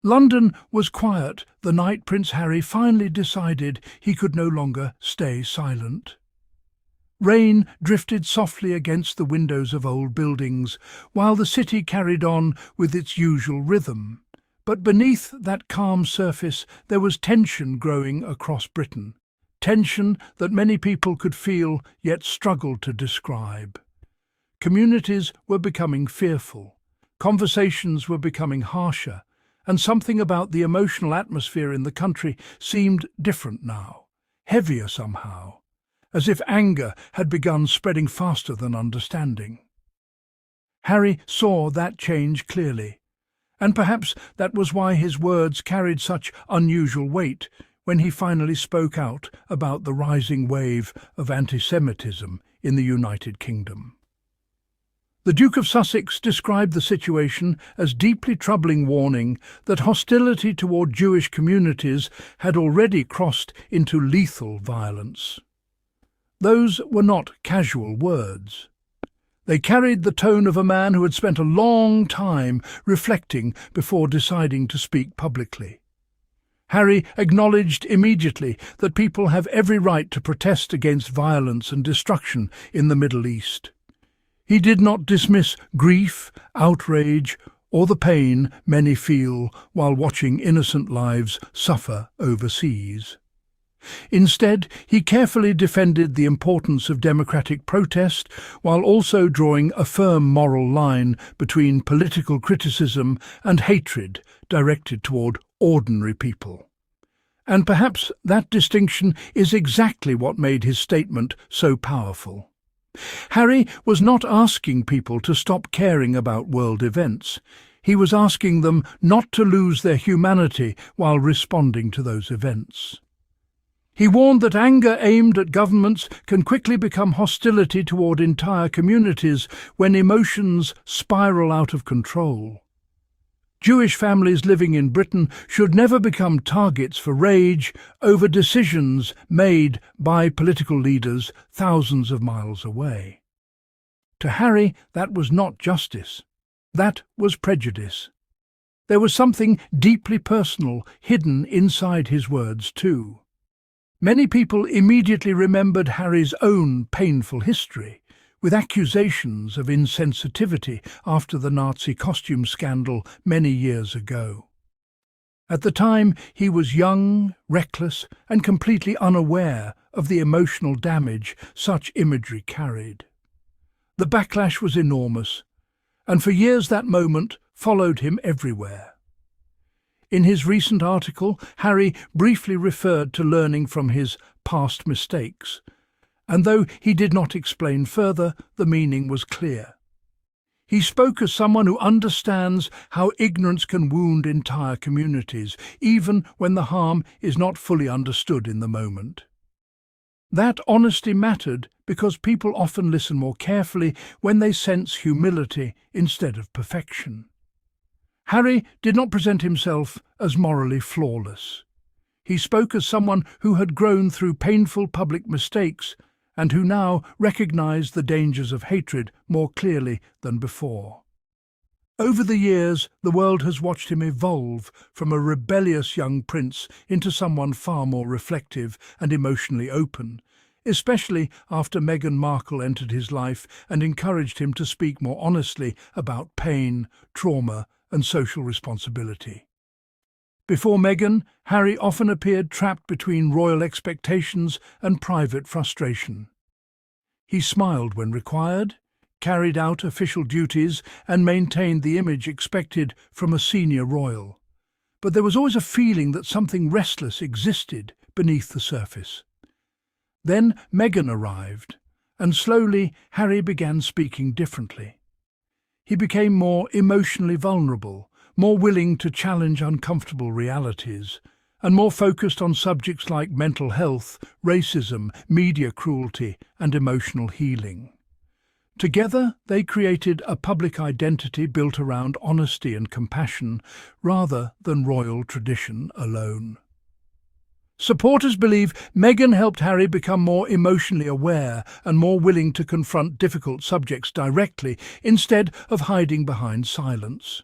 London was quiet the night Prince Harry finally decided he could no longer stay silent. Rain drifted softly against the windows of old buildings, while the city carried on with its usual rhythm. But beneath that calm surface there was tension growing across Britain, tension that many people could feel yet struggled to describe. Communities were becoming fearful, conversations were becoming harsher, and something about the emotional atmosphere in the country seemed different now, heavier somehow, as if anger had begun spreading faster than understanding. Harry saw that change clearly, and perhaps that was why his words carried such unusual weight when he finally spoke out about the rising wave of antisemitism in the United Kingdom. The Duke of Sussex described the situation as deeply troubling, warning that hostility toward Jewish communities had already crossed into lethal violence. Those were not casual words. They carried the tone of a man who had spent a long time reflecting before deciding to speak publicly. Harry acknowledged immediately that people have every right to protest against violence and destruction in the Middle East. He did not dismiss grief, outrage, or the pain many feel while watching innocent lives suffer overseas. Instead, he carefully defended the importance of democratic protest while also drawing a firm moral line between political criticism and hatred directed toward ordinary people. And perhaps that distinction is exactly what made his statement so powerful. Harry was not asking people to stop caring about world events. He was asking them not to lose their humanity while responding to those events. He warned that anger aimed at governments can quickly become hostility toward entire communities when emotions spiral out of control. Jewish families living in Britain should never become targets for rage over decisions made by political leaders thousands of miles away. To Harry, that was not justice. That was prejudice. There was something deeply personal hidden inside his words, too. Many people immediately remembered Harry's own painful history, with accusations of insensitivity after the Nazi costume scandal many years ago. At the time, he was young, reckless, and completely unaware of the emotional damage such imagery carried. The backlash was enormous, and for years that moment followed him everywhere. In his recent article, Harry briefly referred to learning from his past mistakes, and though he did not explain further, the meaning was clear. He spoke as someone who understands how ignorance can wound entire communities, even when the harm is not fully understood in the moment. That honesty mattered because people often listen more carefully when they sense humility instead of perfection. Harry did not present himself as morally flawless. He spoke as someone who had grown through painful public mistakes and who now recognized the dangers of hatred more clearly than before. Over the years, the world has watched him evolve from a rebellious young prince into someone far more reflective and emotionally open, especially after Meghan Markle entered his life and encouraged him to speak more honestly about pain, trauma, and social responsibility. Before Meghan, Harry often appeared trapped between royal expectations and private frustration. He smiled when required, carried out official duties, and maintained the image expected from a senior royal. But there was always a feeling that something restless existed beneath the surface. Then Meghan arrived, and slowly Harry began speaking differently. He became more emotionally vulnerable, more willing to challenge uncomfortable realities, and more focused on subjects like mental health, racism, media cruelty, and emotional healing. Together, they created a public identity built around honesty and compassion, rather than royal tradition alone. Supporters believe Meghan helped Harry become more emotionally aware and more willing to confront difficult subjects directly, instead of hiding behind silence.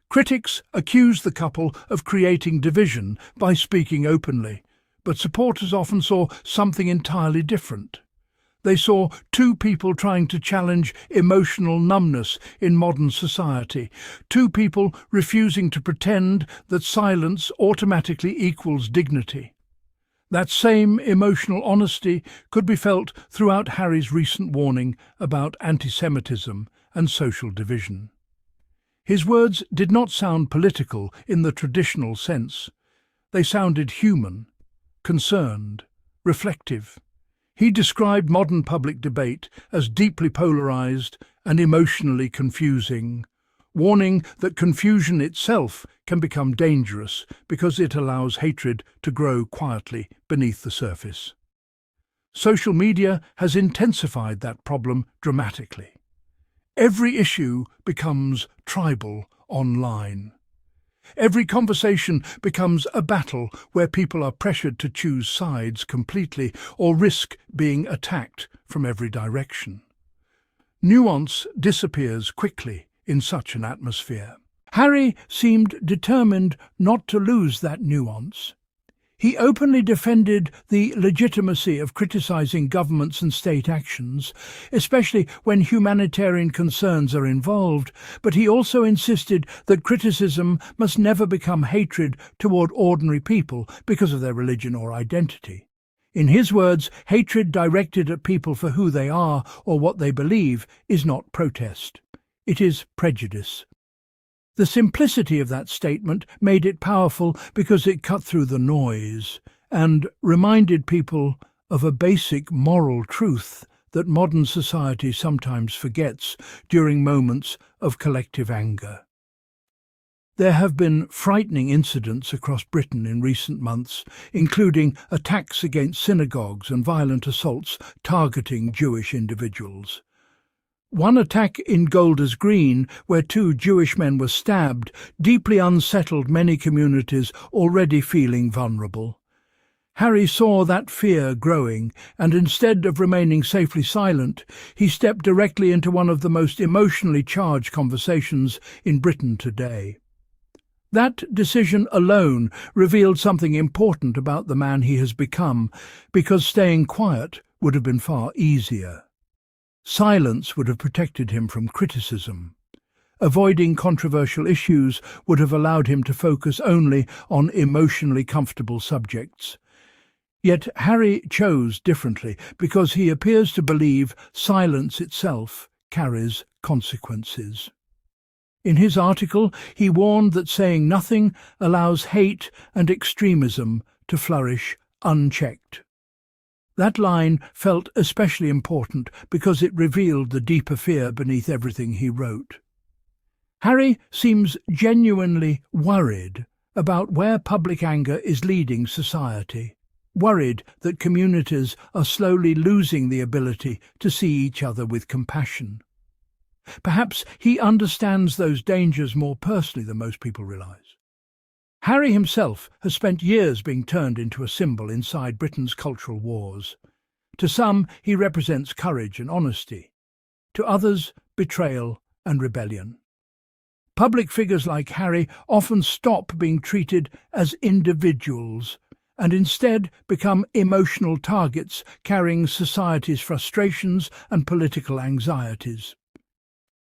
Critics accused the couple of creating division by speaking openly, but supporters often saw something entirely different. They saw two people trying to challenge emotional numbness in modern society, two people refusing to pretend that silence automatically equals dignity. That same emotional honesty could be felt throughout Harry's recent warning about antisemitism and social division. His words did not sound political in the traditional sense. They sounded human, concerned, reflective. He described modern public debate as deeply polarized and emotionally confusing, warning that confusion itself can become dangerous because it allows hatred to grow quietly beneath the surface. Social media has intensified that problem dramatically. Every issue becomes tribal online. Every conversation becomes a battle where people are pressured to choose sides completely or risk being attacked from every direction. Nuance disappears quickly in such an atmosphere. Harry seemed determined not to lose that nuance. He openly defended the legitimacy of criticizing governments and state actions, especially when humanitarian concerns are involved, but he also insisted that criticism must never become hatred toward ordinary people because of their religion or identity. In his words, hatred directed at people for who they are or what they believe is not protest. It is prejudice. The simplicity of that statement made it powerful because it cut through the noise and reminded people of a basic moral truth that modern society sometimes forgets during moments of collective anger. There have been frightening incidents across Britain in recent months, including attacks against synagogues and violent assaults targeting Jewish individuals. One attack in Golders Green, where two Jewish men were stabbed, deeply unsettled many communities already feeling vulnerable. Harry saw that fear growing, and instead of remaining safely silent, he stepped directly into one of the most emotionally charged conversations in Britain today. That decision alone revealed something important about the man he has become, because staying quiet would have been far easier. Silence would have protected him from criticism. Avoiding controversial issues would have allowed him to focus only on emotionally comfortable subjects. Yet Harry chose differently because he appears to believe silence itself carries consequences. In his article, he warned that saying nothing allows hate and extremism to flourish unchecked. That line felt especially important because it revealed the deeper fear beneath everything he wrote. Harry seems genuinely worried about where public anger is leading society, worried that communities are slowly losing the ability to see each other with compassion. Perhaps he understands those dangers more personally than most people realize. Harry himself has spent years being turned into a symbol inside Britain's cultural wars. To some, he represents courage and honesty. To others, betrayal and rebellion. Public figures like Harry often stop being treated as individuals and instead become emotional targets carrying society's frustrations and political anxieties.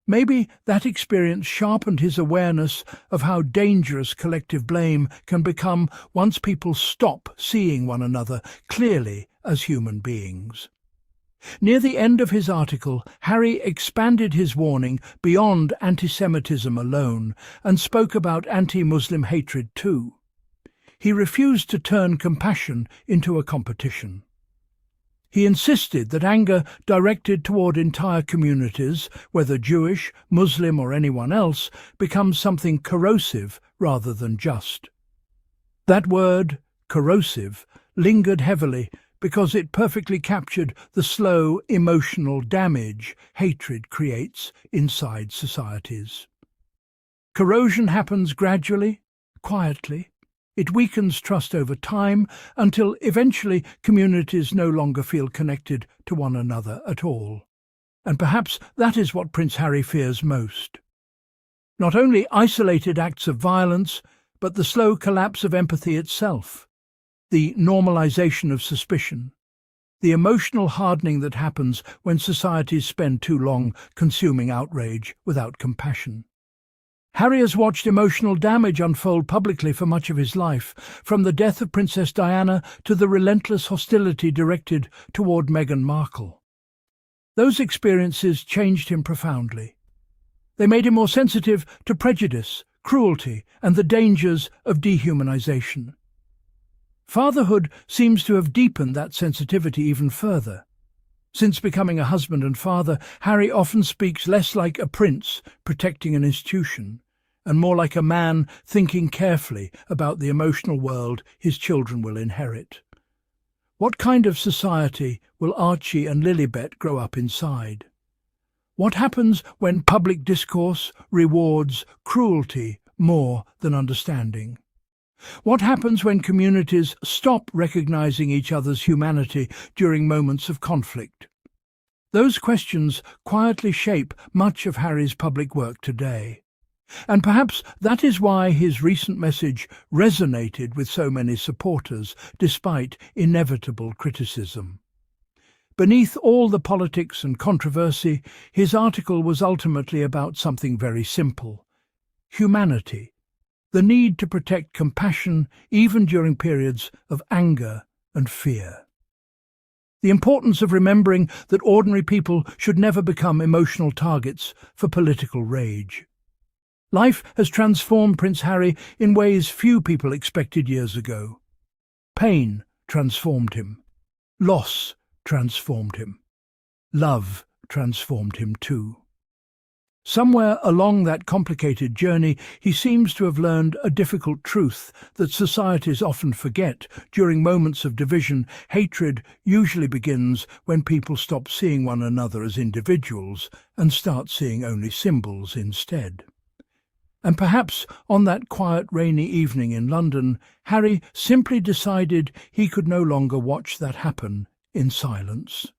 Maybe that experience sharpened his awareness of how dangerous collective blame can become once people stop seeing one another clearly as human beings. Near the end of his article, Harry expanded his warning beyond antisemitism alone and spoke about anti-Muslim hatred too. He refused to turn compassion into a competition. He insisted that anger directed toward entire communities, whether Jewish, Muslim or anyone else, becomes something corrosive rather than just. That word, corrosive, lingered heavily because it perfectly captured the slow, emotional damage hatred creates inside societies. Corrosion happens gradually, quietly. It weakens trust over time until eventually communities no longer feel connected to one another at all. And perhaps that is what Prince Harry fears most. Not only isolated acts of violence, but the slow collapse of empathy itself, the normalization of suspicion, the emotional hardening that happens when societies spend too long consuming outrage without compassion. Harry has watched emotional damage unfold publicly for much of his life, from the death of Princess Diana to the relentless hostility directed toward Meghan Markle. Those experiences changed him profoundly. They made him more sensitive to prejudice, cruelty, and the dangers of dehumanization. Fatherhood seems to have deepened that sensitivity even further. Since becoming a husband and father, Harry often speaks less like a prince protecting an institution, and more like a man thinking carefully about the emotional world his children will inherit. What kind of society will Archie and Lilibet grow up inside? What happens when public discourse rewards cruelty more than understanding? What happens when communities stop recognizing each other's humanity during moments of conflict? Those questions quietly shape much of Harry's public work today. And perhaps that is why his recent message resonated with so many supporters, despite inevitable criticism. Beneath all the politics and controversy, his article was ultimately about something very simple: humanity, the need to protect compassion even during periods of anger and fear. The importance of remembering that ordinary people should never become emotional targets for political rage. Life has transformed Prince Harry in ways few people expected years ago. Pain transformed him. Loss transformed him. Love transformed him too. Somewhere along that complicated journey, he seems to have learned a difficult truth that societies often forget. During moments of division, hatred usually begins when people stop seeing one another as individuals and start seeing only symbols instead. And perhaps on that quiet rainy evening in London, Harry simply decided he could no longer watch that happen in silence.